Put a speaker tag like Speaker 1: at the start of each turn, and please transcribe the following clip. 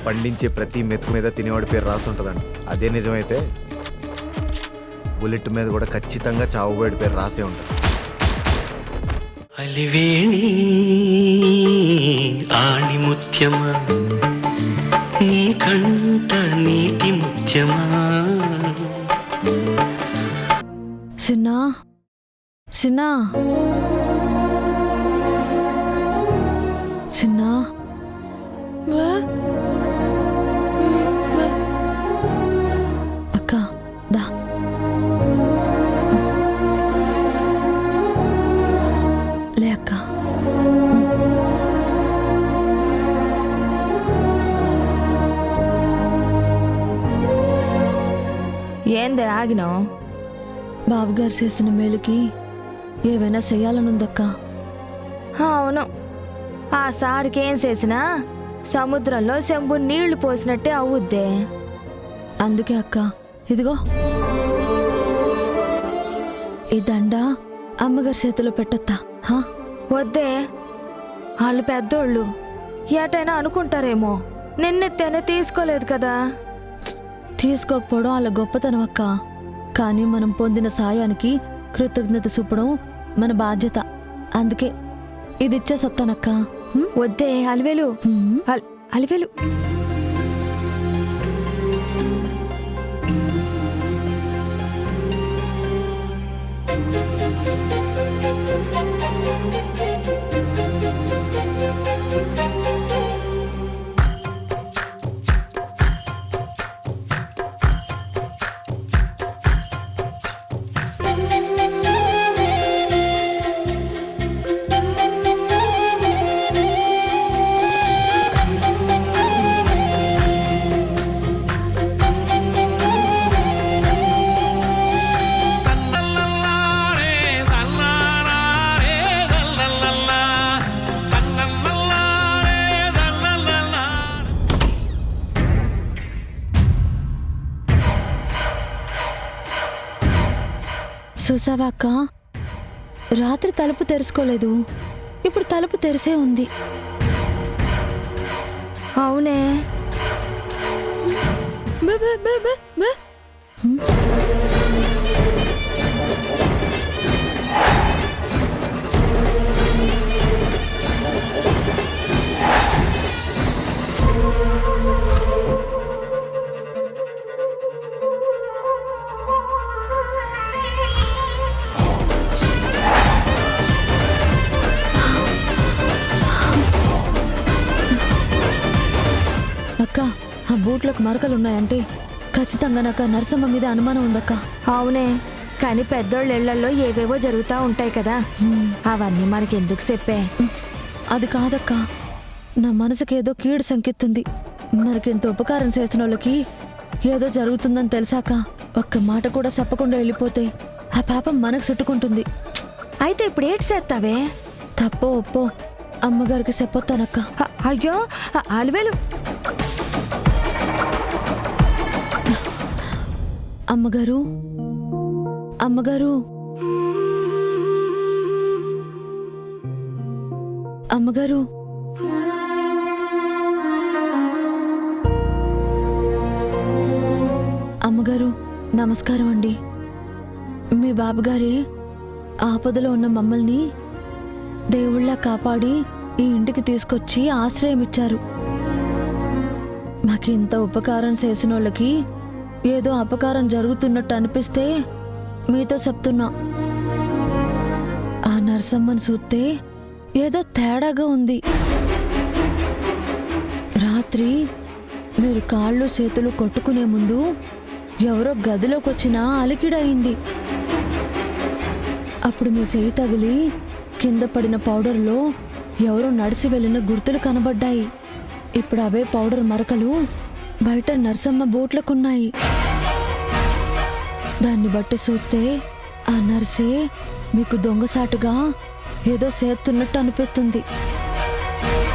Speaker 1: పండించే ప్రతి మెతుకు మీద తినేవాడి పేరు రాసి ఉంటుందండి. అదే నిజమైతే బుల్లెట్ మీద కూడా ఖచ్చితంగా చావుబోయేడి పేరు రాసే ఉంటుంది.
Speaker 2: అలివేణి ఆణిముత్యమా నీ కంట నీటి ముత్యమా.
Speaker 3: చిన్నా చిన్నా చిన్నా అక్క దా. లే అక్క.
Speaker 4: ఏందే ఆగినావు?
Speaker 3: బాబుగారు చేసిన మేలుకి ఏవైనా చెయ్యాలనుందక్క.
Speaker 4: అవును, ఆ సారికి ఏం చేసినా సముద్రంలో చెంబు నీళ్లు పోసినట్టే అవుద్దే.
Speaker 3: అందుకే అక్క ఇదిగో ఈ దండ అమ్మగారి చేతిలో పెట్టొత్తా.
Speaker 4: వద్దే, వాళ్ళు పెద్దోళ్ళు ఏటైనా అనుకుంటారేమో. నిన్నెత్తేనే తీసుకోలేదు కదా.
Speaker 3: తీసుకోకపోవడం వాళ్ళ గొప్పతనం అక్క. కానీ మనం పొందిన సాయానికి కృతజ్ఞత చూపడం మన బాధ్యత. అందుకే ఇది ఇచ్చే సత్తానక్క.
Speaker 4: వద్దే అలివేలు, అలివేలు.
Speaker 3: చూసావా అక్క, రాత్రి తలుపు తెరుచుకోలేదు, ఇప్పుడు తలుపు తెరిసే ఉంది.
Speaker 4: అవునే,
Speaker 3: అక్క ఆ బూట్లకు మరకలున్నాయంటే ఖచ్చితంగా నాకు ఆ నరసమ్మ మీద అనుమానం ఉందక్క.
Speaker 4: అవునే, కానీ పెద్దోళ్ళ ఇళ్లలో ఏవేవో జరుగుతూ ఉంటాయి కదా, అవన్నీ మనకెందుకు చెప్పే.
Speaker 3: అది కాదక్క, నా మనసుకేదో కీడు సంకెత్తుంది. మనకెంత ఉపకారం చేసిన వాళ్ళకి ఏదో జరుగుతుందని తెలిసాక ఒక్క మాట కూడా చెప్పకుండా వెళ్ళిపోతే ఆ పాపం మనకు చుట్టుకుంటుంది.
Speaker 4: అయితే ఇప్పుడు ఏటి చేస్తావే?
Speaker 3: తప్పో ఒప్పో అమ్మగారికి చెప్పొత్తానక్క.
Speaker 4: అయ్యో అలివేలు.
Speaker 3: అమ్మగారు, అమ్మగారు, అమ్మగారు. అమ్మగారు నమస్కారం అండి. మీ బాబుగారి ఆపదలో ఉన్న మమ్మల్ని దేవుళ్ళ కాపాడి ఈ ఇంటికి తీసుకొచ్చి ఆశ్రయం ఇచ్చారు. మాకు ఇంత ఉపకారం చేసిన వాళ్ళకి ఏదో అపకారం జరుగుతున్నట్టు అనిపిస్తే మీతో చెప్తున్నా. ఆ నరసమ్మని చూస్తే ఏదో తేడాగా ఉంది. రాత్రి మీరు కాళ్ళు చేతులు కొట్టుకునే ముందు ఎవరో గదిలోకి వచ్చినా అలికిడయింది. అప్పుడు మీ చేయి తగిలి కింద పడిన పౌడర్లో ఎవరో నడిచి వెళ్ళిన గుర్తులు కనబడ్డాయి. ఇప్పుడు అవే పౌడర్ మరకలు బయట నరసమ్మ బోట్లకున్నాయి. దాన్ని బట్టి చూస్తే ఆ నర్సే మీకు దొంగసాటుగా ఏదో చేస్తున్నట్టు అనిపిస్తుంది.